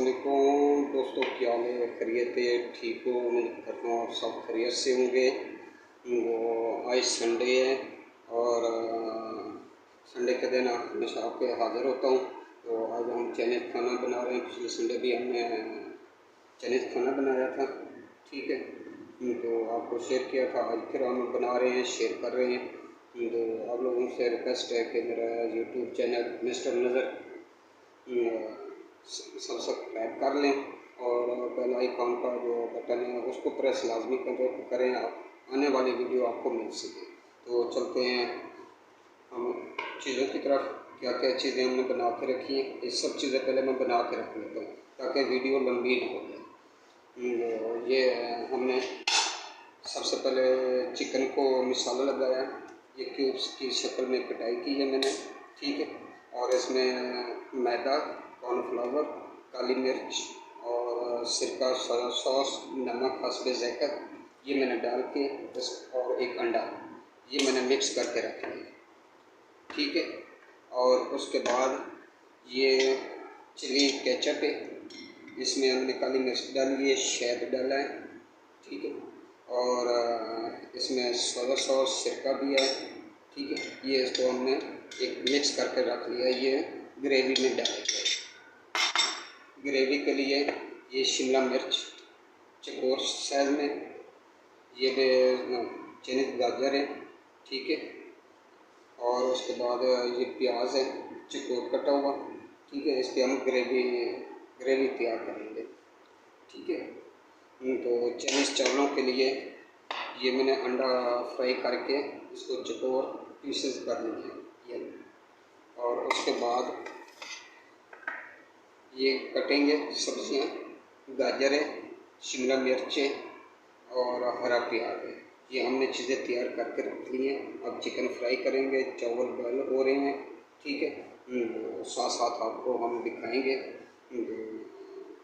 अस्सलामुअलैकुम दोस्तों, क्या हाल है? खैरियत है? ठीक हो? उम्मीद करता हूँ आप सब खैरियत से होंगे। वो आज संडे है और संडे के दिन हमेशा आपके हाज़िर होता हूँ। तो आज हम चाइनीज़ खाना बना रहे हैं। पिछले संडे भी हमने चाइनीज़ खाना बनाया था, ठीक है। तो आपको शेयर किया था, आज फिर हम बना रहे हैं, शेयर कर रहे हैं। तो आप लोगों से रिक्वेस्ट है कि मेरा यूट्यूब चैनल मिस्टर नज़र सब्सक्राइब कर लें और बेल आइकॉन का जो बटन है उसको प्रेस लाजमी करें, आप आने वाली वीडियो आपको मिल सके। तो चलते हैं हम चीज़ों की तरफ। क्या क्या चीज़ें हमने बना के रखी हैं, ये सब चीज़ें पहले मैं बना के रख लेता हूँ ताकि वीडियो लंबी ना हो जाए। ये हमने सबसे पहले चिकन को मसाला लगाया, ये क्यूब्स की शक्ल में कटाई की है मैंने, ठीक है। और इसमें मैदा, कॉर्नफ्लावर, काली मिर्च और सिरका, सोया सॉस, नमक हस्बे ज़ायक़ा, ये मैंने डाल के बस, और एक अंडा, ये मैंने मिक्स करके रख लिया, ठीक है। और उसके बाद ये चिली केचप है, इसमें हमने काली मिर्च डाली है, शहद डाला है, ठीक है। और इसमें सोया सॉस, सिरका भी है, ठीक है। ये इसको हमने एक मिक्स करके रख लिया। ये ग्रेवी में डालेंगे। ग्रेवी के लिए ये शिमला मिर्च चकोर साइज में, ये चाइनीज़ गाजर है, ठीक है। और उसके बाद ये प्याज है चकोर कटा हुआ, ठीक है। इसकी हम ग्रेवी तैयार करेंगे, ठीक है। तो चाइनीज़ चावलों के लिए ये मैंने अंडा फ्राई करके इसको चकोर पीसेस कर लिए ये, और उसके बाद ये कटेंगे सब्जियां, गाजर है, शिमला मिर्च है और हरा प्याज है। ये हमने चीज़ें तैयार करके रख ली हैं। अब चिकन फ्राई करेंगे, चावल बॉयल हो रहे हैं, ठीक है। साथ साथ आपको हम दिखाएंगे।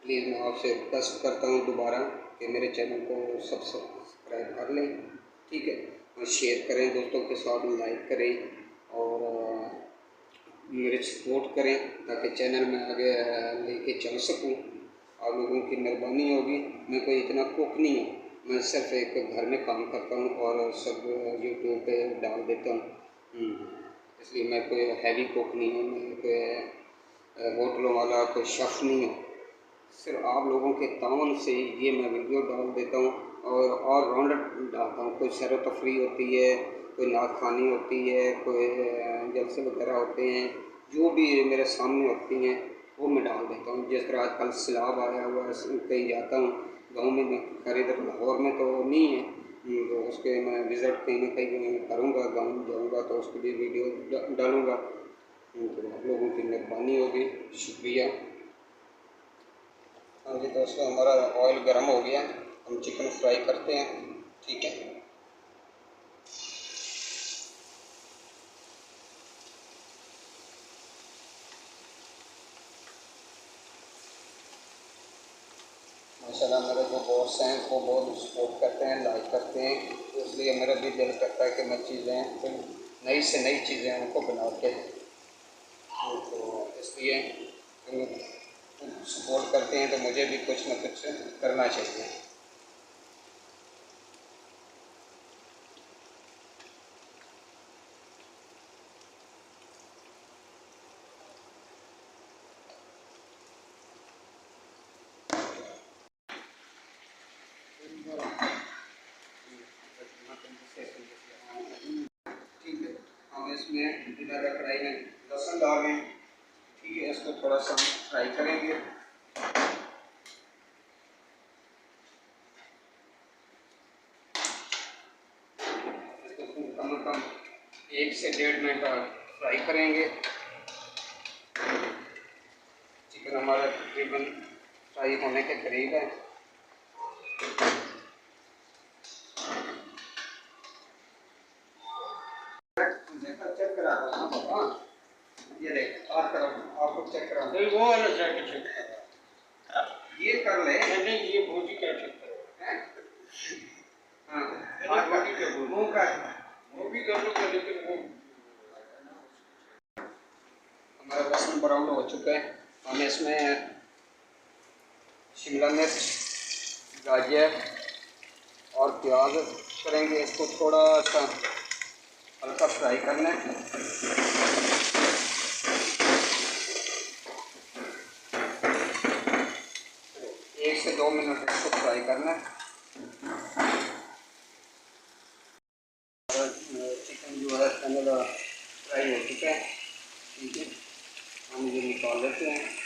प्लीज़ मैं आपसे रिक्वेस्ट करता हूँ दोबारा कि मेरे चैनल को सब्सक्राइब कर लें, ठीक है। और शेयर करें दोस्तों के साथ, लाइक करें और मेरे सपोर्ट करें ताकि चैनल में आगे लेके चल सकूं। आप लोगों की मेहरबानी होगी। मैं कोई इतना कुक नहीं हूँ, मैं सिर्फ एक घर में काम करता हूँ और सब यूट्यूब पे डाल देता हूँ। इसलिए मैं कोई हैवी कुक नहीं हूँ, मैं कोई होटलों वाला कोई शेफ़ नहीं हूँ। सिर्फ आप लोगों के ताउन से ये मैं वीडियो डाल देता हूँ और ऑलराउंडर डालता हूँ। कोई सैर तफरी होती है, कोई नात खानी होती है, कोई जलसे वगैरह होते हैं, जो भी मेरे सामने होती हैं वो मैं डाल देता हूँ। जिस तरह आजकल सैलाब आया हुआ है, कहीं जाता हूँ गाँव में, खैर इधर लाहौर में तो नहीं है, तो उसके मैं विज़िट कहीं ना कहीं करूँगा, गाँव जाऊँगा तो उसके लिए वीडियो डालूँगा। तो आप लोगों की मेहरबानी होगी, शुक्रिया। हाँ जी दोस्तों, हमारा ऑयल गर्म हो गया, हम चिकन फ्राई करते हैं, ठीक है। माशाल्लाह मेरे जो बॉस हैं वो बहुत सपोर्ट करते हैं, लाइक करते हैं, तो इसलिए मेरा भी दिल करता है कि मैं चीज़ें फिर नई से नई चीज़ें उनको बना के, तो इसलिए सपोर्ट करते हैं तो मुझे भी कुछ ना कुछ करना चाहिए। ठीक है, हम इसमें इधर कढ़ाई में लहसुन डाल रहे हैं, ठीक है। इसको थोड़ा सा फ्राई करेंगे। इसको कम से कम 1 से 1.5 मिनट फ्राई करेंगे। चिकन हमारा तकरीबन फ्राई होने के करीब है। चेक करा रहा हूँ पापा, ये देख आपको चेक करा वो वाला जाके चेक करा, ये कर ले। नहीं ये भूजी क्या चेक करो, हाँ भूजी का मुँह का वो भी कर लो, लेकिन वो हमारा लहसुन ब्राउन हो चुका है। हम इसमें शिमला मिर्च, गाजर और प्याज करेंगे। इसको थोड़ा सा हल्का फ्राई करना है। 1 से 2 मिनट इसको फ्राई करना है। और चिकन जो है फ्राई हो चुका है। ठीक है, हम ये निकाल लेते हैं।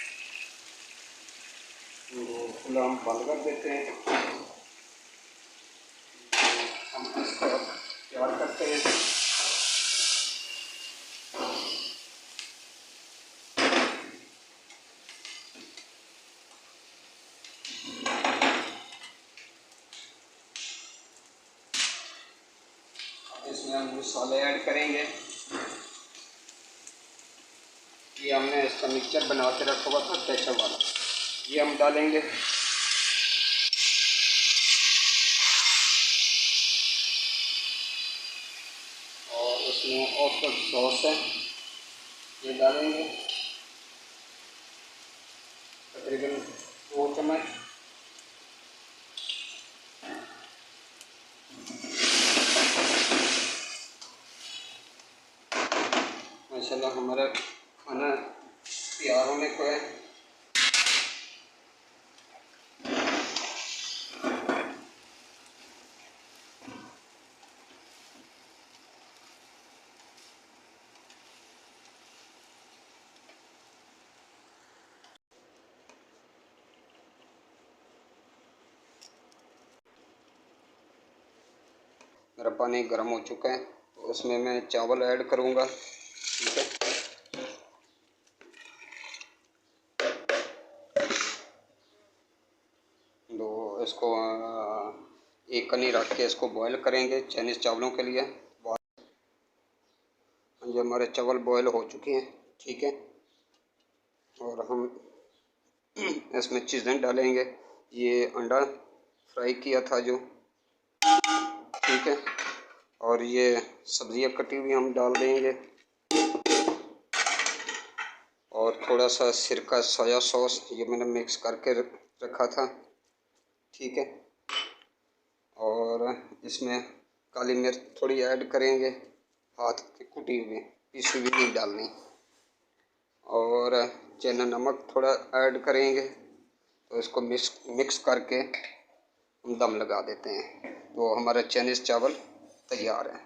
तो खुला हम बंद कर देते हैं। हम इसको तैयार करते हैं। इसमें हम मसाले ऐड करेंगे। ये हमने इसका मिक्सचर बना के रखा हुआ था केचप वाला, ये हम डालेंगे। और उसमें ऑस्टर सॉस है, ये डालेंगे तकरीबन 2 चम्मच। माशाल्लाह हमारा खाना तैयार होने को है। मेरा पानी गर्म हो चुका है, तो उसमें मैं चावल ऐड करूँगा। ठीक है, तो इसको एक कनी रख के इसको बॉईल करेंगे चाइनीज़ चावलों के लिए। जो हमारे चावल बॉईल हो चुके हैं, ठीक है, और हम इसमें चीज़ें डालेंगे। ये अंडा फ्राई किया था जो, ठीक है, और ये सब्जियां कटी हुई हम डाल देंगे। और थोड़ा सा सिरका सोया सॉस ये मैंने मिक्स करके रखा था। ठीक है, और इसमें काली मिर्च थोड़ी ऐड करेंगे, हाथ की कुटी हुई, पीसी हुई नहीं डालनी। और चना नमक थोड़ा ऐड करेंगे। तो इसको मिक्स करके हम दम लगा देते हैं। तो हमारा चाइनीज़ चावल तैयार है।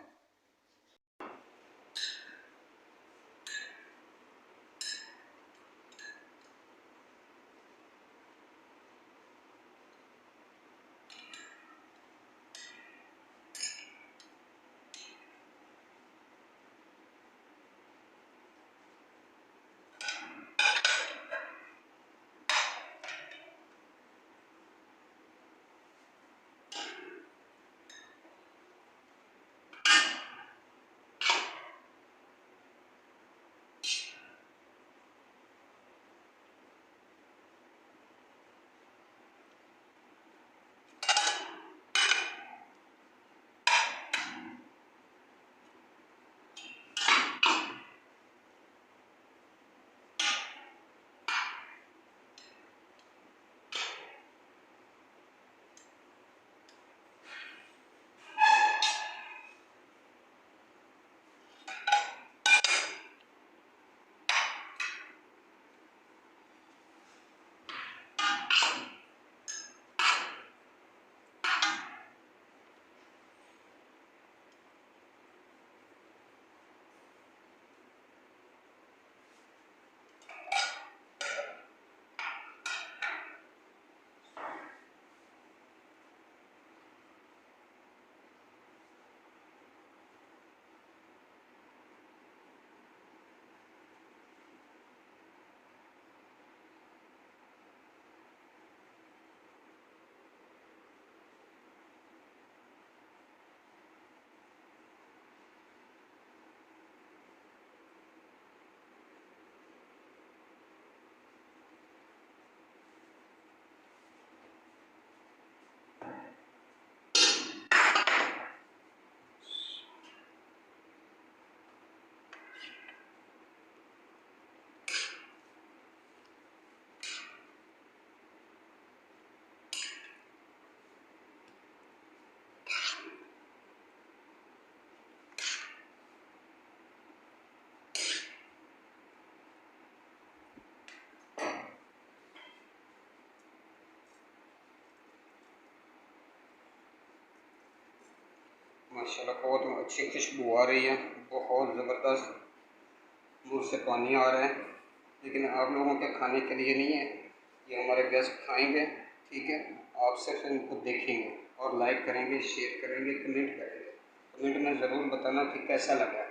माशाल्लाह बहुत अच्छी खुशबू आ रही है, बहुत ज़बरदस्त। मुँह से पानी आ रहा है, लेकिन आप लोगों के खाने के लिए नहीं है, ये हमारे गेस्ट खाएंगे। ठीक है, आप सिर्फ इनको देखेंगे और लाइक करेंगे, शेयर करेंगे, कमेंट करेंगे। कमेंट में ज़रूर बताना कि कैसा लगा।